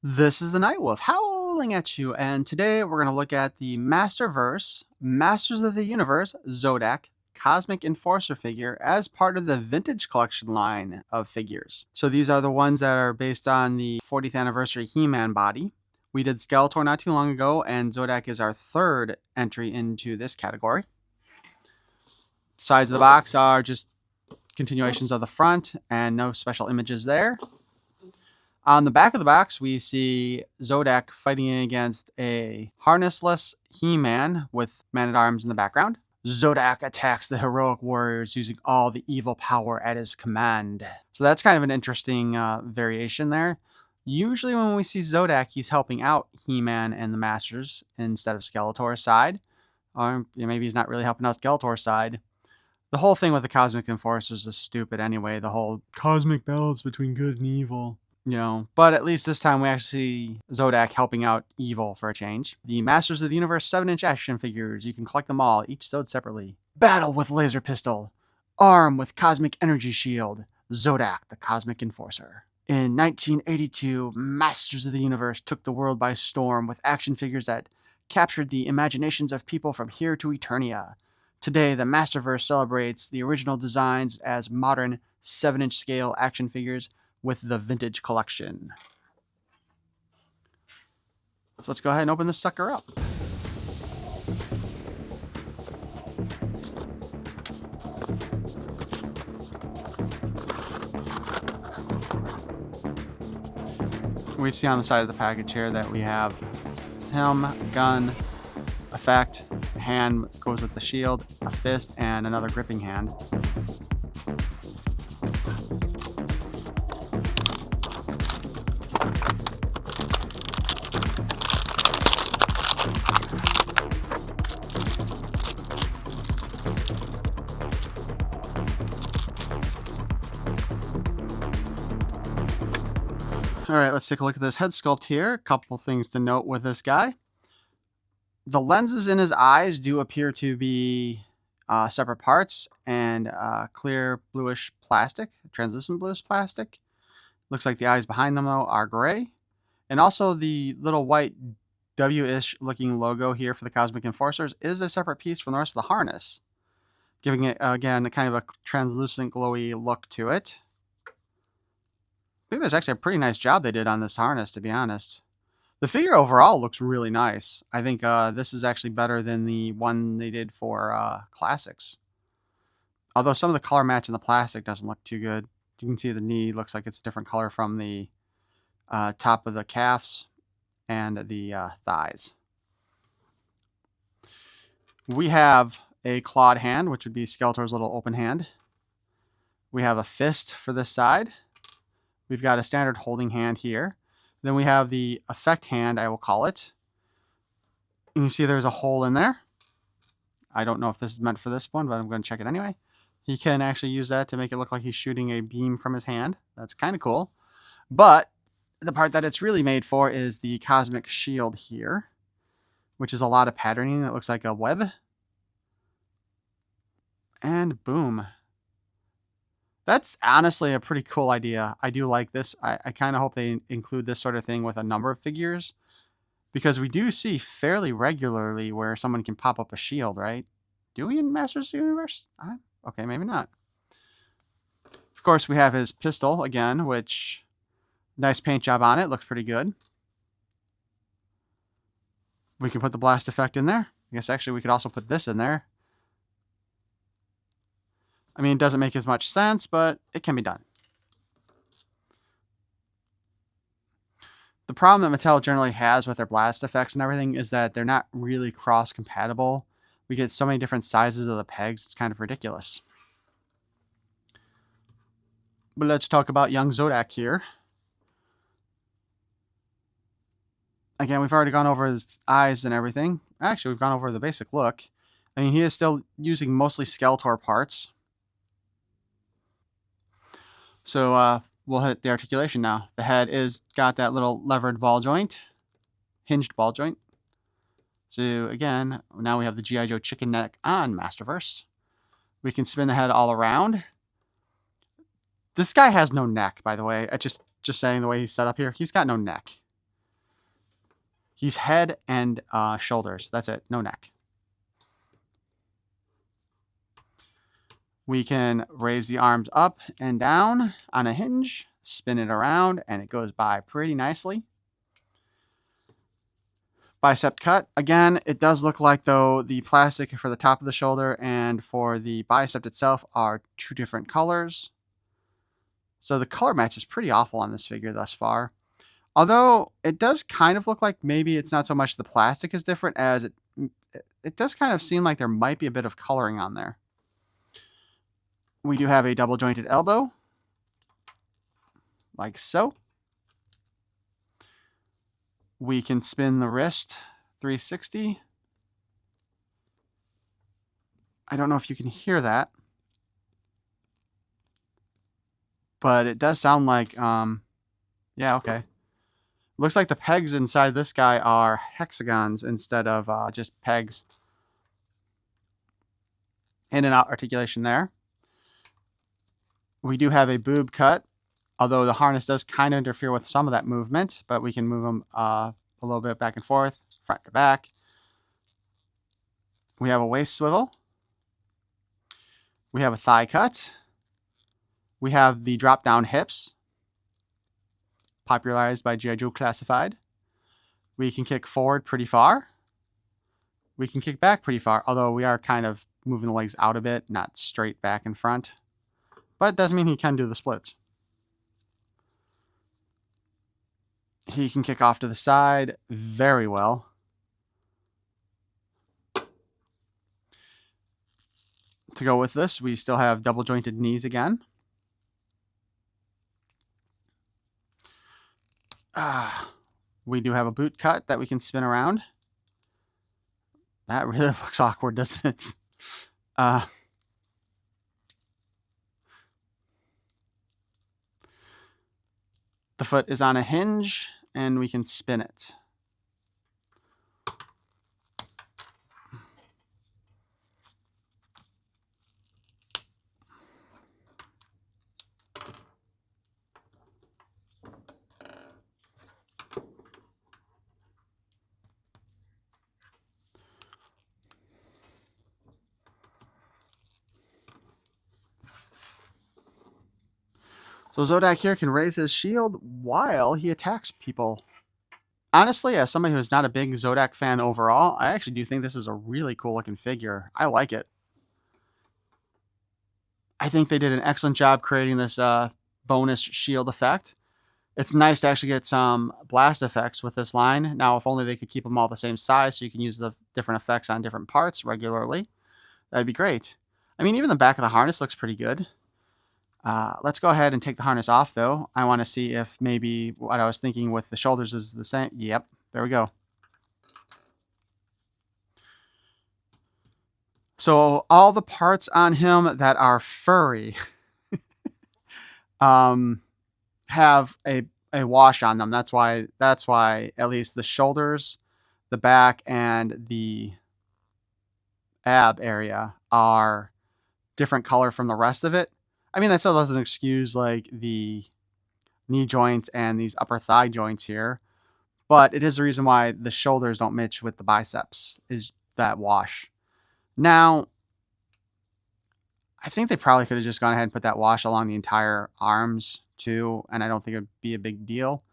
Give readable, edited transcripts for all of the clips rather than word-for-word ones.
This is the Nightwolf howling at you, and today we're going to look at the Masterverse, Masters of the Universe, Zodak Cosmic Enforcer figure as part of the Vintage Collection line of figures. So these are the ones that are based on the 40th anniversary He-Man body. We did Skeletor not too long ago, and Zodak is our third entry into this category. Sides of the box are just continuations of the front and no special images there. On the back of the box, we see Zodak fighting against a harnessless He-Man with Man-at-Arms in the background. Zodak attacks the heroic warriors using all the evil power at his command. So that's kind of an interesting variation there. Usually when we see Zodak, he's helping out He-Man and the Masters instead of Skeletor's side. Or maybe he's not really helping out Skeletor's side. The whole thing with the Cosmic Enforcers is stupid anyway. The whole cosmic balance between good and evil. But at least this time we actually see Zodak helping out evil for a change. The Masters of the Universe 7-inch action figures. You can collect them all, each sold separately. Battle with Laser Pistol. Arm with Cosmic Energy Shield. Zodak the Cosmic Enforcer. In 1982, Masters of the Universe took the world by storm with action figures that captured the imaginations of people from here to Eternia. Today, the Masterverse celebrates the original designs as modern 7-inch scale action figures with the Vintage Collection. So let's go ahead and open this sucker up. We see on the side of the package here that we have him, gun, effect, hand goes with the shield, a fist, and another gripping hand. All right, let's take a look at this head sculpt here. A couple things to note with this guy. The lenses in his eyes do appear to be separate parts and clear bluish plastic, translucent bluish plastic. Looks like the eyes behind them, though, are gray. And also the little white W-ish looking logo here for the Cosmic Enforcers is a separate piece from the rest of the harness, giving it, again, kind of a translucent, glowy look to it. I think that's actually a pretty nice job they did on this harness, to be honest. The figure overall looks really nice. I think this is actually better than the one they did for Classics. Although some of the color match in the plastic doesn't look too good. You can see the knee looks like it's a different color from the top of the calves and the thighs. We have a clawed hand, which would be Skeletor's little open hand. We have a fist for this side. We've got a standard holding hand here. Then we have the effect hand, I will call it. And you see there's a hole in there. I don't know if this is meant for this one, but I'm going to check it anyway. He can actually use that to make it look like he's shooting a beam from his hand. That's kind of cool. But the part that it's really made for is the cosmic shield here, which is a lot of patterning. It looks like a web. And boom. That's honestly a pretty cool idea. I do like this. I kind of hope they include this sort of thing with a number of figures, because we do see fairly regularly where someone can pop up a shield, right? Do we in Masters of the Universe? Okay, maybe not. Of course, we have his pistol again, which nice paint job on it. Looks pretty good. We can put the blast effect in there. I guess actually we could also put this in there. I mean, it doesn't make as much sense, but it can be done. The problem that Mattel generally has with their blast effects and everything is that they're not really cross-compatible. We get so many different sizes of the pegs, it's kind of ridiculous. But let's talk about young Zodak here. Again, we've already gone over his eyes and everything. Actually, we've gone over the basic look. I mean, he is still using mostly Skeletor parts. So we'll hit the articulation now. The head is got that little levered ball joint, hinged ball joint. So again, now we have the G.I. Joe chicken neck on Masterverse. We can spin the head all around. This guy has no neck, by the way. Just saying the way he's set up here, he's got no neck. He's head and shoulders. That's it. No neck. We can raise the arms up and down on a hinge, spin it around, and it goes by pretty nicely. Bicep cut. Again, it does look like, though, the plastic for the top of the shoulder and for the bicep itself are two different colors. So the color match is pretty awful on this figure thus far. Although it does kind of look like maybe it's not so much the plastic is different as it does kind of seem like there might be a bit of coloring on there. We do have a double jointed elbow, like so. We can spin the wrist 360. I don't know if you can hear that, but it does sound like, yeah, okay. Looks like the pegs inside this guy are hexagons instead of just pegs. In and out articulation there. We do have a boob cut, although the harness does kind of interfere with some of that movement, but we can move them a little bit back and forth, front to back. We have a waist swivel. We have a thigh cut. We have the drop-down hips, popularized by G.I. Joe Classified. We can kick forward pretty far. We can kick back pretty far, although we are kind of moving the legs out a bit, not straight back and front. But it doesn't mean he can do the splits. He can kick off to the side very well. To go with this, we still have double jointed knees again. We do have a boot cut that we can spin around. That really looks awkward, doesn't it? The foot is on a hinge, and we can spin it. So Zodak here can raise his shield while he attacks people. Honestly, as somebody who's not a big Zodak fan overall, I actually do think this is a really cool looking figure. I like it. I think they did an excellent job creating this bonus shield effect. It's nice to actually get some blast effects with this line. Now, if only they could keep them all the same size so you can use the different effects on different parts regularly. That'd be great. I mean, even the back of the harness looks pretty good. Let's go ahead and take the harness off, though. I want to see if maybe what I was thinking with the shoulders is the same. Yep, there we go. So all the parts on him that are furry have a wash on them. That's why at least the shoulders, the back, and the ab area are different color from the rest of it. I mean, that still doesn't excuse like the knee joints and these upper thigh joints here, but it is the reason why the shoulders don't match with the biceps, is that wash. Now, I think they probably could have just gone ahead and put that wash along the entire arms too, and I don't think it would be a big deal.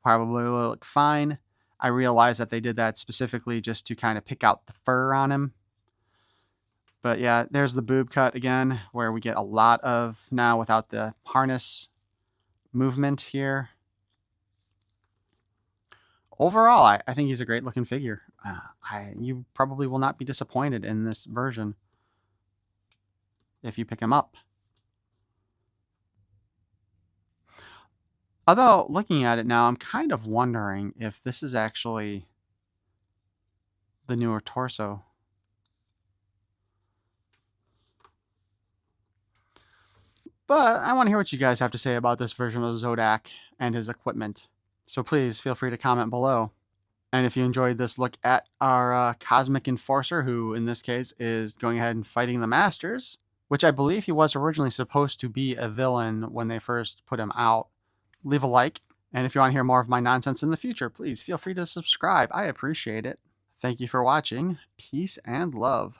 Probably will look fine. I realize that they did that specifically just to kind of pick out the fur on him. But yeah, there's the boob cut again, where we get a lot of, now without the harness movement here. Overall, I think he's a great looking figure. You probably will not be disappointed in this version if you pick him up. Although, looking at it now, I'm kind of wondering if this is actually the newer torso. But I want to hear what you guys have to say about this version of Zodak and his equipment. So please feel free to comment below. And if you enjoyed this look at our Cosmic Enforcer, who in this case is going ahead and fighting the Masters, which I believe he was originally supposed to be a villain when they first put him out, leave a like And if you want to hear more of my nonsense in the future, please feel free to subscribe. I appreciate it. Thank you for watching. Peace and love.